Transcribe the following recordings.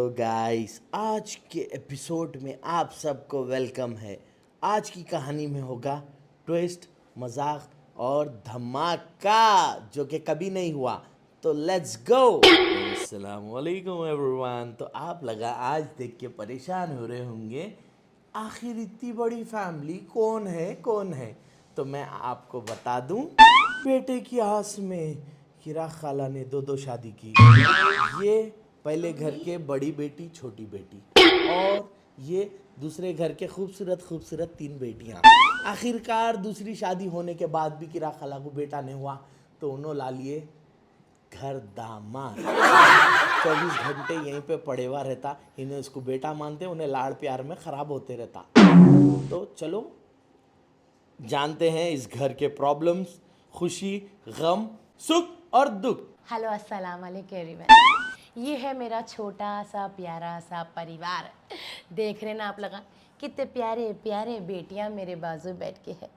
तो गाइस आज के एपिसोड में आप सबको वेलकम है। आज की कहानी में होगा ट्विस्ट, मजाक और धमाका जो कि कभी नहीं हुआ। तो लेट्स गो। अस्सलाम वालेकुम एवरीवन। तो आप लगा आज देख के परेशान हो रहे होंगे, आखिर इतनी बड़ी फैमिली कौन है। तो मैं आपको बता दूं, बेटे की आस में किरा खाला ने दो शादी की। ये पहले घर के बड़ी बेटी, छोटी बेटी, और ये दूसरे घर के खूबसूरत तीन बेटियां। आखिरकार दूसरी शादी होने के बाद भी किरा खाला को बेटा नहीं हुआ, तो उन्होंने ला लिए घर दामाद। 24 घंटे यहीं पे पड़े हुआ रहता, इन्हें उसको बेटा मानते, उन्हें लाड़ प्यार में खराब होते रहता। तो चलो जानते हैं इस घर के प्रॉब्लम्स, खुशी, गम, सुख और दुख। हेलो अस्सलाम वालेकुम एवरीवन। ये है मेरा छोटा सा प्यारा सा परिवार। देख रहे ना आप लगा कितने प्यारे प्यारे बेटियां मेरे बाजू बैठ के है।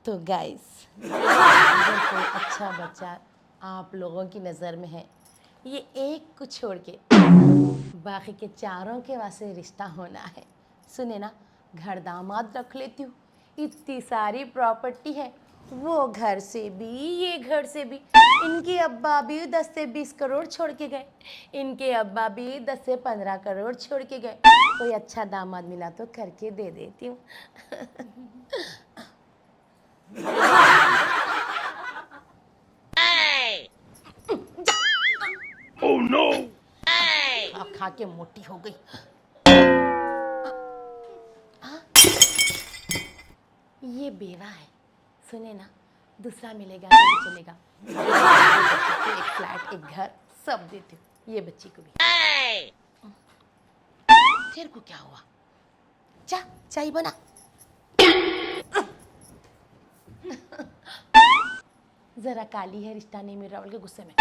तो गाइस, अगर कोई अच्छा बच्चा आप लोगों की नज़र में है, ये एक को छोड़ के बाकी के चारों के वास्ते रिश्ता होना है। सुने ना, घर दामाद रख लेती हूँ, इतनी सारी प्रॉपर्टी है, वो घर से भी ये घर से भी। इनके अब्बा भी 10 से 20 करोड़ छोड़ के गए, इनके अब्बा भी 10 से 15 करोड़ छोड़ के गए। कोई अच्छा दामाद मिला तो करके दे देती हूँ। Oh no! खा के मोटी हो गई। ये बेवा है, सुने ना, दूसरा मिलेगा तो भी चलेगा। एक फ्लैट, एक घर सब देती हूँ, ये बच्ची को भी। तेरे को क्या हुआ? चाय बना। जरा काली है, रिश्ता नहीं मिल रहा बोल के गुस्से में।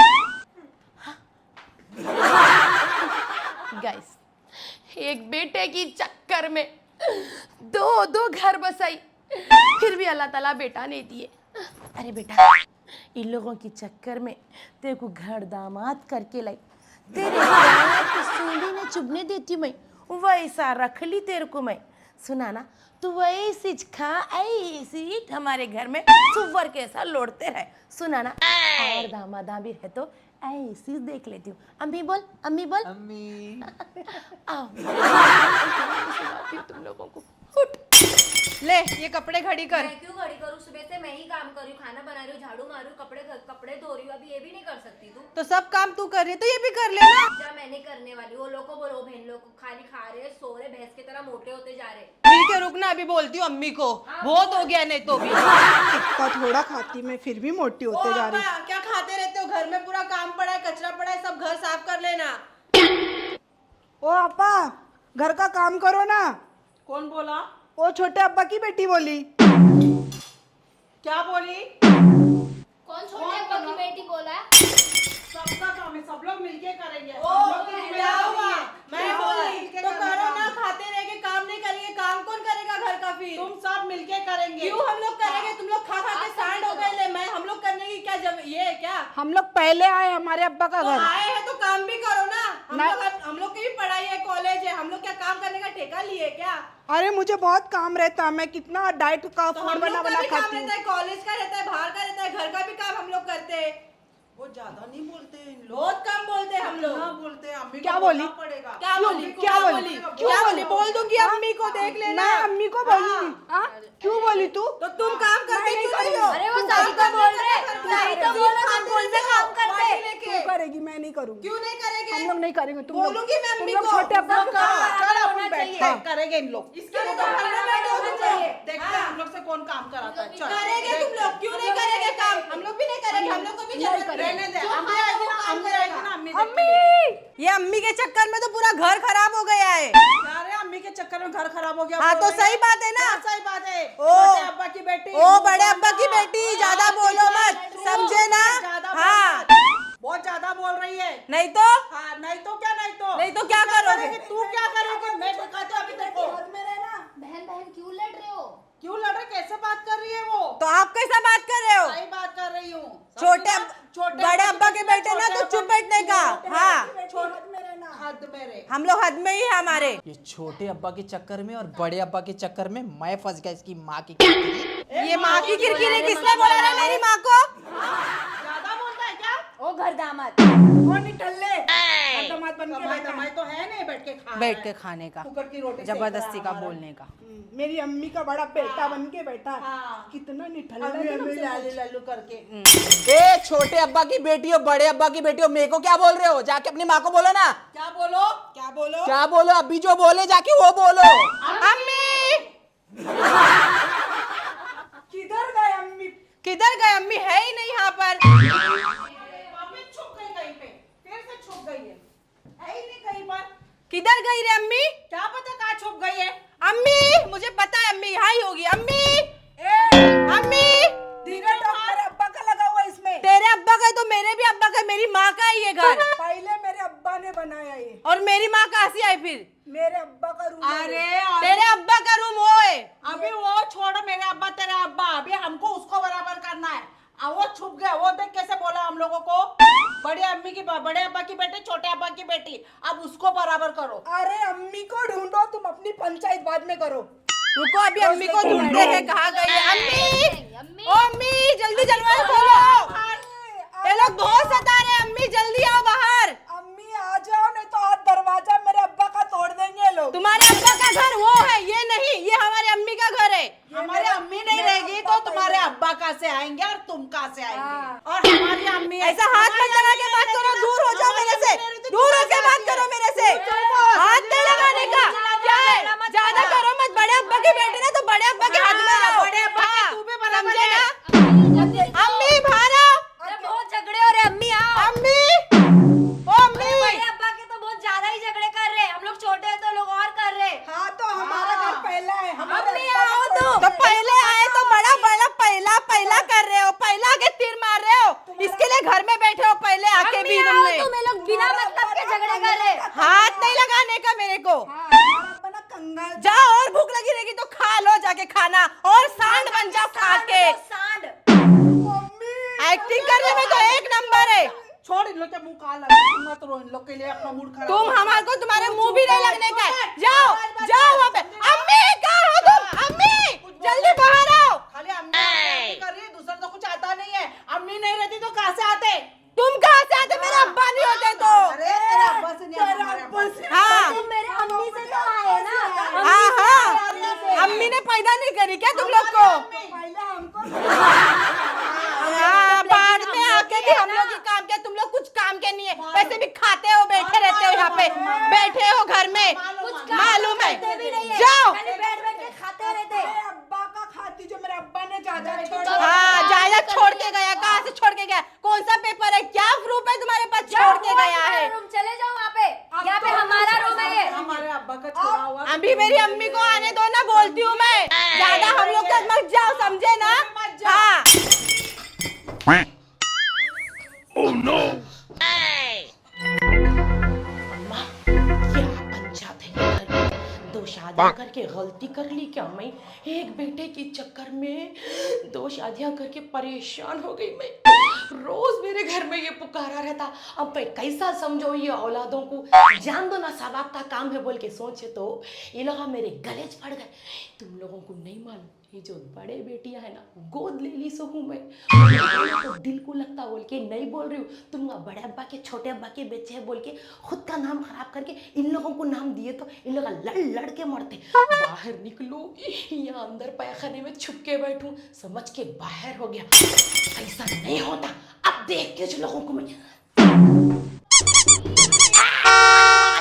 गाइस, एक बेटे की चक्कर में दो घर बसाई, फिर भी अल्लाह ताला बेटा नहीं दिए। अरे बेटा, इन लोगों की चक्कर में तेरे को घर दामाद करके लाई, तेरे सूंडी ने चुभने देती मैं, वैसा रख ली तेरे को मैं। सुना ना, तू वैसी खा, ऐसी हमारे घर में सुअर कैसा लौटते रहे। सुना ना, और दामादा भी है तो ऐसी देख लेती हूँ। अम्मी बोल, अम्मी बोल। अम्मी। आओ। तुम लोगों को उठ। ले ये कपड़े खड़ी कर। मैं क्यों खड़ी करूँ? सुबह से मैं ही काम कर रही हूँ, खाना बना रही हूँ, झाड़ू मारू, कपड़े धो रही हूँ। अभी ये भी नहीं कर सकती तू? तो सब काम तू कर रही है तो ये भी कर लेना। जा, मैं नहीं करने वाली। वो लोग को बोलो, बहन लोग को खाली खा रहे, सो रहे, भैंस की तरह मोटे होते जा रहे। ठीक है, रुक ना, अभी बोलती हूँ अम्मी को। बहुत हो गया नहीं तो भी। इतना थोड़ा खाती मैं, फिर भी मोटी होते जा रही। क्या खाते रहते हो? घर में पूरा काम पड़ा है, कचरा पड़ा है, सब घर साफ कर लेना। ओ अप्पा, घर का काम करो ना। कौन बोला? ओ छोटे अब्बा की बेटी बोली। क्या बोली? कौन छोटे अब्बा की बेटी बोला? सबका काम है, सब लोग मिलके करेंगे। क्या हुआ? मैं बोली तो करो ना, खाते रहेंगे, काम नहीं करेंगे। काम कौन करेगा घर का? फिर तुम सब मिलके करेंगे। क्यों हम लोग करेंगे? तुम लोग खा के सांड हो गए। ले, मैं हम लोग करने की क्या जब ये है क्या? हम लोग पहले आए, हमारे अब्बा का तो घर। आए हैं तो काम भी करो ना। हम लोग की भी पढ़ाई है, कॉलेज है, हम लोग क्या काम करने का ठेका लिए क्या? अरे मुझे बहुत काम रहता है, मैं कितना डाइट का तो फूड हम बना लोग का बना भी काम खाती हूँ। रहता है, कॉलेज का रहता है, बाहर का रहता है, घर का भी काम हम लोग करते हैं। वो ज्यादा नहीं बोलते हैं इन लोग। बहुत कम बोलते हैं हम लोग। ना बोलते हैं, अम्मी क्या को बोली? बोलना पड़ेगा। क्या बोली? क्या बोली? क्या बोली? बोल दूंगी अम्मी को, देख लेना। मैं अम्मी को बोलूंगी। हाँ? क्यों बोली तू? तो तुम काम करते क्यों नहीं हो? अरे वो सही तो बोल रहे, सही तो बोल रहे, तुम कौन से काम करते? तू करेगी, मैं नहीं करूंगी। क्यों नहीं करेंगे? हम लोग नहीं करेंगे। तुम लोग बोलूंगी मैं तुम अम्मी लोग को। छोटे अब्बा को चल अपन बैठते हैं, करेंगे इन लोग। इसके लिए तो घर में बैठे होना चाहिए। देखते हैं हम लोग से कौन काम कराता है। चल करेंगे तुम लोग, क्यों नहीं करेंगे काम? हम लोग भी नहीं करेंगे, हम लोग को भी जरूरत रहने दे। अम्मी आएगी ना, अम्मी आएगी ना, अम्मी, ये अम्मी के चक्कर में तो पूरा घर खराब हो गया है। अरे अम्मी के चक्कर में घर खराब हो गया। हाँ तो सही बात है ना। सही बात है। ओ छोटे अब्बा की बेटी, ओ बड़े अब्बा की बेटी, ज्यादा बोलो मत, समझे ना? हाँ, बहुत ज्यादा बोल रही है। नहीं तो हाँ, नहीं तो क्या? नहीं तो क्या करोगे? तू क्या करेगी? मैं दिखाती हूँ अभी देखो। बहन बहन क्यों लड़ रहे हो? क्यों लड़ रहे? कैसे बात कर रही है वो? तो आप कैसा बात कर रहे हो? सही बात कर रही हूँ। बड़े अब्बा के बेटे ना तो चुप बैठने का। हाँ, हद मेरे। हम लोग हद में ही है हमारे। ये छोटे अब्बा के चक्कर में और बड़े अब्बा के चक्कर में मैं फंस गया इसकी माँ की। ये माँ की किरकिरी किसने बोला ना मेरी माँ को? ज्यादा बोलता है क्या? ओ घर दामाद, वो निठल्ले। दामाद बन के बैठा। कमाई तो है नहीं बैठ के खा। बैठ के खाने का, कुकर की रोटी जबरदस्ती का बोलने का। मेरी अम्मी का बड़ा बेटा बन के बैठा। कितना निठल्ला है लालू करके। ए छोटे अब्बा की बेटी हो बड़े अब्बा की बेटी हो, मेरे को क्या बोल रहे हो? जाके अपनी माँ को बोलो ना। क्या बोलो? क्या बोलो? क्या बोलो? अभी जो बोले जाके वो बोलो। अम्मी किधर गए अम्मी? किधर गए? अम्मी है ही नहीं यहाँ पर। अम्मी छुप गई कहीं पे। फिर से छुप गई है ही नहीं कहीं पर। किधर गई रे अम्मी? क्या पता कहाँ छुप गई है? अम्मी मुझे पता है अम्मी यहाँ ही होगी। अम्मी, अम्मी धीरे मेरे अब्बा का लगा हुआ इसमें। तेरे अब्बा का है तो मेरे भी अब्बा का है, मेरी माँ का है ये घर। पहले मेरे अब्बा ने बनाया ये। और मेरी माँ कहाँ से आई फिर? मेरे अब्बा का रूम। अरे तेरे अब्बा का रूम वो है। अभी वो छोड़ो, मेरे अब्बा तेरे अब्बा, अभी हमको उसको बराबर करना है। वो छुप गया, वो देख कैसे बोला हम लोगों को। बड़े अब्बा की बेटी, छोटे अब्बा की बेटी, अब उसको बराबर करो। अरे अम्मी को ढूंढो, तुम अपनी पंचायत बाद में करो। रुको अभी अम्मी को ढूंढते हैं, कहाँ गई है अम्मी? अम्मी ओ अम्मी जल्दी जनरल खोलो, ये लोग बहुत सता रहे हैं। अम्मी जल्दी आओ बाहर। अम्मी आ जाओ, नहीं तो आज दरवाजा मेरे अब्बा का तोड़ देंगे लोग। तुम्हारे अब्बा का घर वो है, ये नहीं, ये हमारे अम्मी का घर है। हमारे अम्मी नहीं रहेगी तो तुम्हारे अब्बा कहाँ से आएंगे और तुम कहाँ से आएंगे? और हमारी अम्मी ऐसा हाथ मत लगा के बात करो, दूर हो जाओ मेरे से, दूर होके बात करो मेरे से। हाथ नहीं लगाने का, क्या है? ज्यादा करो मत। बड़े अब्बा की बेटी ना तो बड़े अब्बा के हाथ में रहो। बड़े अब्बा हाँ, तू भी बराबर समझे है। ना? अम्मी बाहर आओ। अरे बहुत झगड़े हो रहे अम्मी, आओ। अम्मी, ओ अम्मी, बड़े अब्बा के तो बहुत ज्यादा ही झगड़े कर रहे हैं, हम लोग छोटे हैं तो लोग और कर रहे हैं। हाँ तो हमारा घर पहला है। अम्मी आओ तुम। तो पहले आए तो बड़ा बड़ा पहला कर रहे हो, पहला आके तीर मार रहे हो, इसके लिए घर में बैठे हो पहले आके भी अम्मी आओ तुमने। तुम, ये लोग बिना मतलब के झगड़े कर रहे हैं। हाथ नहीं लगाने का मेरे को। कंगाल जाओ, और भूख लगी रहेगी तो खा लो जाके खाना, और सांड बन जाओ खा के। सांड। एक्टिंग करने में तो एक नंबर है। छोड़, इन लोग के मुंह काला लगा, तुम मत रो, इन लोग के लिए अपना मूड खराब तुम मत हमारे करो। को, तुम्हारे मुंह भी नहीं लगने का है। जाओ जाओ वहाँ पे। अम्मी कहाँ हो तुम? अम्मी जल्दी बाहर आओ। खाली अम्मी कर रही है, दूसरा तो कुछ आता नहीं है। अम्मी नहीं रहती तो कहाँ से आते? तुम कहाँ से आते? मेरे अब्बा नहीं होते तो। अरे तेरे अब्बा से नहीं, हमारे अब्बा से। हाँ तुम मेरे अम्मी से तो आए ना। हाँ हाँ, अम्मी ने पैदा नहीं करी क्या तुम लोग को? पहले हमको हाँ, बाद में आके भी हम लोग ही काम किया, तुम लोग कुछ काम के नहीं है। वैसे भी खाते हो, बैठे रहते हो यहाँ पे, बैठे हो घर में, मालूम है। भी नहीं है, जाओ। खाली बैठ बैठ के खाते रहते। मेरे अब्बा का खाती, जो मेरे अब्बा ने जायदाद छोड़ा। हाँ, जायदाद छोड़ के गया। कहाँ से छोड़ के गया? कौन सा पेपर है? क्या प्रूफ है तुम्हारे पास छोड़ के गया है? रूम चले जाओ वहाँ पे, यहाँ पे हमारा रूम है ये। हमारे अब्बा का छोड़ा हुआ। अभी मेरी अम्मी को आने दो ना, बोलती हूँ मैं। ज्यादा हम लोग के मत जाओ, समझे ना? हाँ अम्मा, क्या पंचायत है घर में? दो शादियां करके गलती कर ली क्या मैं? एक बेटे के चक्कर में दो शादियां करके परेशान हो गई मैं। रोज मेरे घर में ये पुकारा रहता। अब मैं कैसा समझो ये औलादों को? जान दो ना, सब आपका काम है बोल के सोचे तो ये लोग मेरे गले पड़ गए। तुम लोगों को नहीं मालूम, ये जो बड़े बेटियां है ना, गोद ले ली सो हूँ मैं। तो दिल को लगता बोल के नहीं बोल रही हूँ। तुम बड़े अब्बा के छोटे अब्बा के बच्चे हैं बोल के खुद का नाम खराब करके इन लोगों को नाम दिए तो इन लोग लड़ लड़ के मरते। बाहर निकलो, यहाँ अंदर पैखाने में छुप के बैठूं, समझ के बाहर हो गया। ऐसा नहीं होता, अब देख के जो लोगों को मैं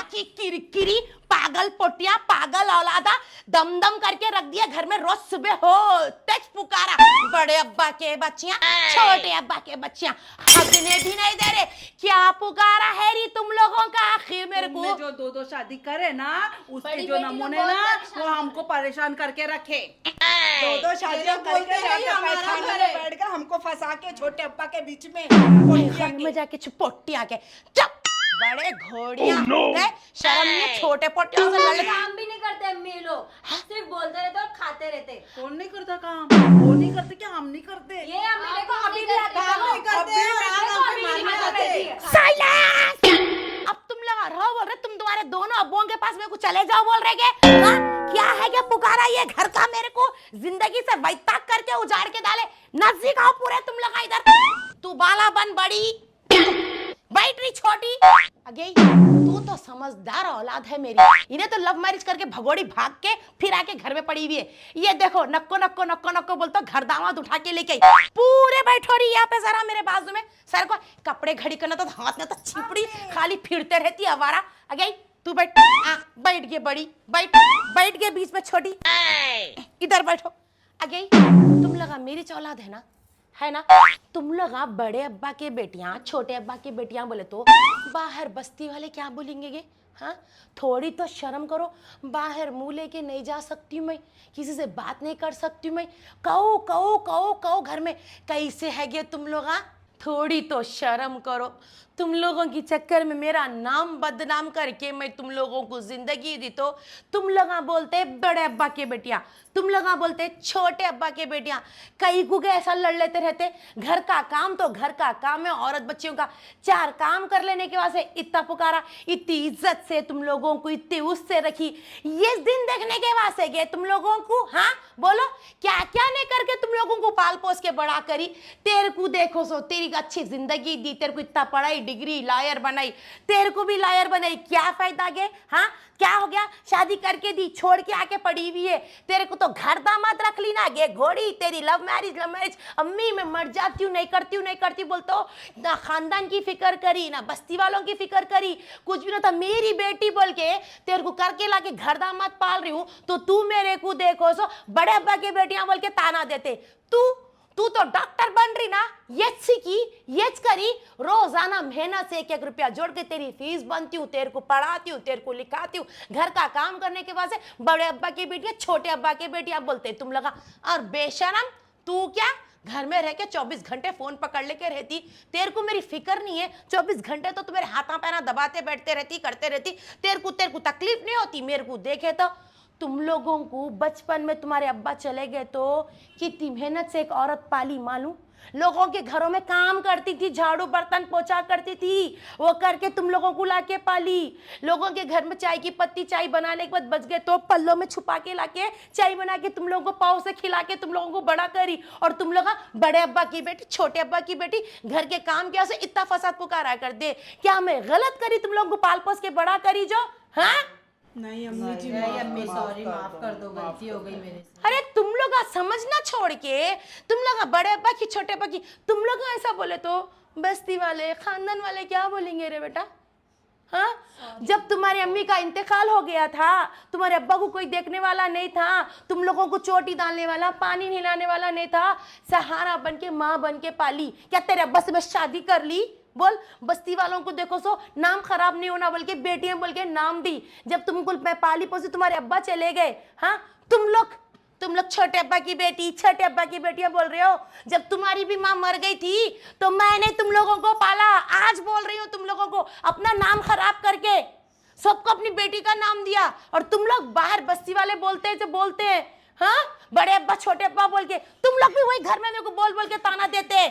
की किरकिरी, पागल पोटिया, पागल औलादा, दम दम करके रख दिया घर में। रोज सुबह हो तेज पुकारा, बड़े अब्बा के बच्चियां, छोटे अब्बा के बच्चियां, हगने भी नहीं दे रहे। क्या पुकारा है री तुम लोगों का? आखिर मेरे को जो दो शादी करे ना, उसके बड़ी जो बेटी नमूने तो ना, बहुत परेशान वो हमको परेशान करके रखे। दो शादियां करके जाके हमारा पैखाने घर में है। बैठ कर हमको फंसा के छोटे अब्बा के बीच में घर में जाके पोटी आके चुप, बड़े घोड़िया गए, शर्म नहीं, छोटे पोटियों से लड़। काम भी नहीं करते करते अम्मी ये लोग, सिर्फ बोलते रहते और खाते रहते। कौन नहीं करता काम? वो नहीं करते क्या हम नहीं करते? ये अम्मी देखो अभी भी आते काम नहीं करते हैं और आज हमसे मारने आते हैं। साइलेंस! अब तुम लोग रहो बोल रहे, तुम तुम्हारे दोनों अब्बुओं के पास मेरे को चले जाओ बोल रहे के? हाँ? क्या है क्या पुकारा ये घर का मेरे को जिंदगी से वैताक करके उजाड़ के डाले। नजदीक आओ पूरे तुम लोग इधर। तू बाला बन बड़ी, बैठ रही छोटी। अगे तू तो समझदार औलाद है मेरी। इन्हें तो लव मैरिज करके भगोड़ी भाग के फिर आके घर में पड़ी हुई है। ये देखो नक्को नक्को नक्को नक्को बोलता घर दामाद उठा के लेके आई। पूरे बैठो रही यहाँ पे जरा मेरे बाजू में। सर को कपड़े घड़ी करना तो हाथ में तो छिपड़ी खाली फिरते रहती आवारा। अगे तू बैठ, बैठ गए बड़ी, बैठ गए बीच में छोटी। इधर बैठो। अगे तुम लगा मेरी औलाद है ना? तुम लोग आप बड़े अब्बा के बेटियां, छोटे अब्बा की बेटियां बोले तो बाहर बस्ती वाले क्या बोलेंगे गे? हाँ, थोड़ी तो शर्म करो। बाहर मुंह लेके नहीं जा सकती हूँ मैं, किसी से बात नहीं कर सकती हूँ मैं। कहो कहो कहो कहो घर में कैसे है गे तुम लोग? थोड़ी तो शर्म करो। तुम लोगों की चक्कर में मेरा नाम बदनाम करके मैं तुम लोगों को जिंदगी दी तो तुम लोग बोलते बड़े अब्बा के बेटियां, तुम लोग बोलते छोटे अब्बा के बेटियां। कई को ऐसा लड़ लेते रहते। घर का काम तो घर का काम है, औरत बच्चियों का 4 काम कर लेने के वास्ते इतना पुकारा, इतनी इज्जत से तुम लोगों को इतनी उससे रखी। ये दिन देखने के वास्ते गए तुम लोगों को। हाँ बोलो क्या क्या नहीं करके तुम लोगों को पाल पोस के बड़ा करी। तेरे को देखो सो तेरी अच्छी जिंदगी दी, तेरे को इतना पढ़ाई डिग्री लॉयर बनाई, तेरे को भी लॉयर बनाई, क्या फायदा गे? हाँ क्या हो गया? शादी करके दी, छोड़ के आके पड़ी हुई है। तेरे को तो घर दामाद रख ली ना गे घोड़ी। तेरी लव मैरिज अम्मी मैं मर जाती हूँ, नहीं करती बोलते हो ना। खानदान की फिक्र करी ना, बस्ती वालों की फिक्र करी, कुछ भी ना था। मेरी बेटी बोल के तेरे को करके लाके घर दामाद पाल रही हूँ तो तू मेरे को देखो सो बड़े अब्बा की बेटियां बोल के ताना देते। तू तो डॉक्टर बन रही ना, येच सीखी येच करी, रोजाना मेहनत से 1-1 रुपया जोड़ के तेरी फीस बनती हूँ, तेरे को पढ़ाती हूँ, तेरे को लिखाती हूँ। घर का काम करने के बाद से बड़े अब्बा की बेटियां छोटे अब्बा की बेटियां बोलते तुम लगा। और बेशरम तू क्या घर में रह के 24 घंटे फोन पकड़ लेके रहती। तेरे को मेरी फिक्र नहीं है। 24 घंटे तो तुम्हारे हाथा पैना दबाते बैठते रहती, करते रहती। तेरे को तकलीफ नहीं होती। मेरे को देखे तो तुम लोगों को बचपन में तुम्हारे अब्बा चले गए तो कितनी मेहनत से एक औरत पाली मालूम। लोगों के घरों में काम करती थी, झाड़ू बर्तन पोछा करती थी, वो करके तुम लोगों को लाके पाली। लोगों के घर में चाय की पत्ती चाय बनाने के बाद बच गए तो पल्लों में छुपा के लाके चाय बना के तुम लोगों को पाव से खिला के तुम लोगों को बड़ा करी। और तुम लोग बड़े अब्बा की बेटी छोटे अब्बा की बेटी घर के काम क्या से इतना फसाद पुकारा कर दे। क्या मैं गलत करी तुम लोगों को पाल पोस के बड़ा करी जो? हाँ नहीं अम्मी जी, अम्मी सॉरी, माफ कर दो, गलती हो गई मेरे से। अरे तुम लोग समझना छोड़ के तुम लोग बड़े अब्बा की छोटे अब्बा की तुम लोग ऐसा बोले तो बस्ती वाले खानदान वाले क्या बोलेंगे रे बेटा? हाँ जब तुम्हारी अम्मी का इंतकाल हो गया था, तुम्हारे अब्बा को कोई देखने वाला नहीं था, तुम लोगों को चोटी डालने वाला पानी हिलाने वाला नहीं था, सहारा बन के माँ बन के पाली। क्या तेरे अब्बा से बस शादी कर ली? बोल बस्ती वालों को देखो सो नाम खराब नहीं होना बोल के बेटियां बोल के नाम दी। जब तुमको मैं पाली पोसी तुम्हारे अब्बा चले गए। हाँ तुम लोग छोटे अब्बा की बेटी छोटे अब्बा की बेटियां बोल रहे हो। जब तुम्हारी भी माँ मर गई थी तो मैंने तुम लोगों को पाला। आज बोल रही हूँ तुम लोगों को अपना नाम खराब करके सबको अपनी बेटी का नाम दिया। और तुम लोग बाहर बस्ती वाले बोलते हैं जो बोलते हैं, हाँ बड़े अब्बा छोटे अब्बा बोल के तुम लोग भी वही घर में मेरे को बोल बोल के ताना देते।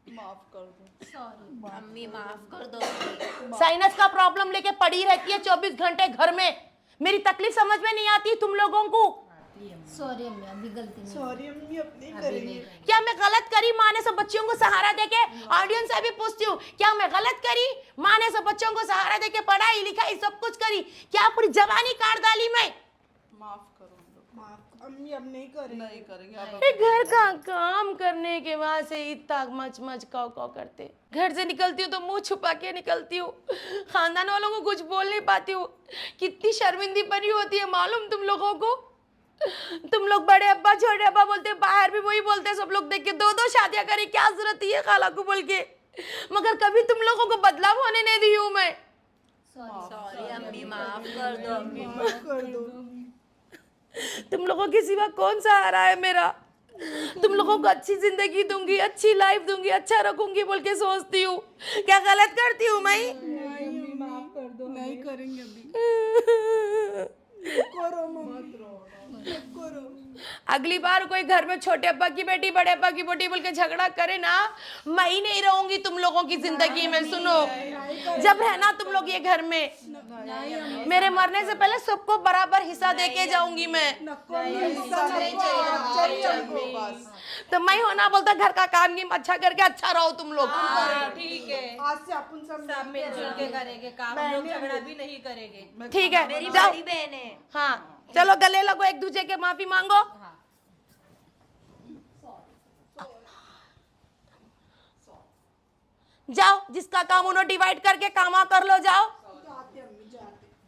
माफ कर दो। सॉरी अम्मी, माफ कर दो। साइनस का प्रॉब्लम लेके पड़ी रहती है 24 घंटे घर में। मेरी तकलीफ समझ में नहीं आती तुम लोगों को। सॉरी अम्मी, अभी गलती नहीं। सॉरी अम्मी, अपनी करेंगे। क्या मैं गलत करी? माँ ने सब बच्चियों को सहारा देके, ऑडियंस से भी पूछती हूँ, क्या मैं गलत करी? माँ ने सब बच्चों को सहारा देके पढ़ाई लिखाई सब कुछ करी, क्या पूरी जवानी काट डाली मैं? माफ करो माफ अम्मी, अब नहीं करेंगे। अरे घर का काम करने के बाद से इतना मच मच काव काव करते। घर से निकलती हूँ तो मुंह छुपा के निकलती हूँ, खानदान वालों को कुछ बोल नहीं पाती हूँ। कितनी शर्मिंदी बनी होती है मालूम तुम लोगों को? तुम लोग बड़े अब्बा छोटे अब्बा बोलते, बाहर भी वही बोलते, सब लोग देख के 2-2 शादियां करी, क्या जरूरत है खाला को बोल के। मगर कभी तुम लोगों को बदलाव होने नहीं दी हूँ मैं। सॉरी अम्मी, माफ कर दो अम्मी। माफ कर दो। तुम लोगों के सिवा कौन सहारा है मेरा? तुम लोगों को अच्छी जिंदगी दूंगी, अच्छी लाइफ दूंगी, अच्छा रखूंगी बोल के सोचती हूँ। क्या गलत करती हूँ मैं? नहीं माफ कर दो, नहीं करेंगे अभी। अगली बार कोई घर में छोटे अब्बा की बेटी बड़े अब्बा की बेटी बोल के झगड़ा करे ना, मैं ही नहीं रहूंगी तुम लोगों की जिंदगी में। सुनो, जब रहना तुम लोग ये घर में, मेरे मरने से पहले सबको बराबर हिस्सा देके जाऊंगी मैं। तो मैं होना बोलता घर का काम की अच्छा करके अच्छा रहो तुम लोग। ठीक है, आज से अपन सब मिलजुल के करेंगे काम, हम लोग झगड़ा भी नहीं करेंगे। ठीक है, मेरी जाओ। बड़ी बहन है। हाँ चलो गले लगो, एक दूसरे के माफी मांगो। जाओ, जिसका काम उन्होंने डिवाइड करके कामा कर लो। जाओ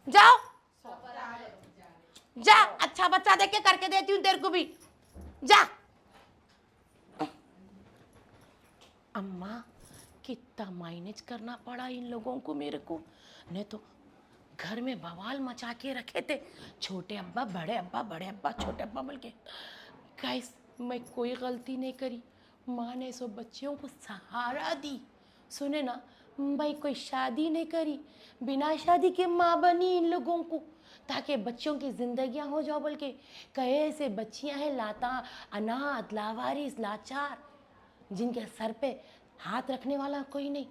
जाओ जा, अच्छा बच्चा देख के करके देती हूँ तेरे को भी। जा। अम्मा कितना मैनेज करना पड़ा इन लोगों को मेरे को, नहीं तो घर में बवाल मचा के रखे थे। छोटे अब्बा बड़े अब्बा, बड़े अब्बा छोटे अब्बा बोल के। गाइस मैं कोई गलती नहीं करी, माँ ने सब बच्चियों को सहारा दी। सुने ना, मैं कोई शादी नहीं करी, बिना शादी के माँ बनी इन लोगों को, ताकि बच्चों की जिंदगियां हो जाओ बोल के। कहे ऐसे बच्चियां हैं लाता, अनाथ, लावारिस, लाचार, जिनके सर पे हाथ रखने वाला कोई नहीं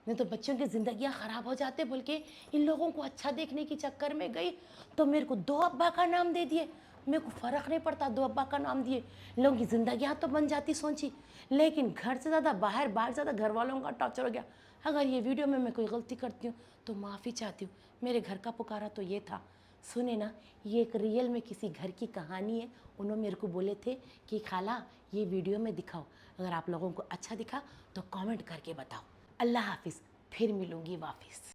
तो बच्चों की जिंदगियां खराब हो जाते बोल के इन लोगों को अच्छा देखने के चक्कर में गई, तो मेरे को 2 अब्बा का नाम दे दिए। मेरे को फ़र्क नहीं पड़ता, 2 अब्बा का नाम दिए, इन लोगों की जिंदगियां तो बन जाती सोची। लेकिन घर से ज़्यादा बाहर ज़्यादा घर वालों का टॉर्चर हो गया। अगर ये वीडियो में मैं कोई गलती करती हूँ तो माफ़ी चाहती हूँ। मेरे घर का पुकारा तो ये था। सुने ना, ये एक रियल में किसी घर की कहानी है। उन्होंने मेरे को बोले थे कि खाला ये वीडियो में दिखाओ, अगर आप लोगों को अच्छा दिखा तो कमेंट करके बताओ। अल्लाह हाफिज़, फिर मिलूंगी वापस।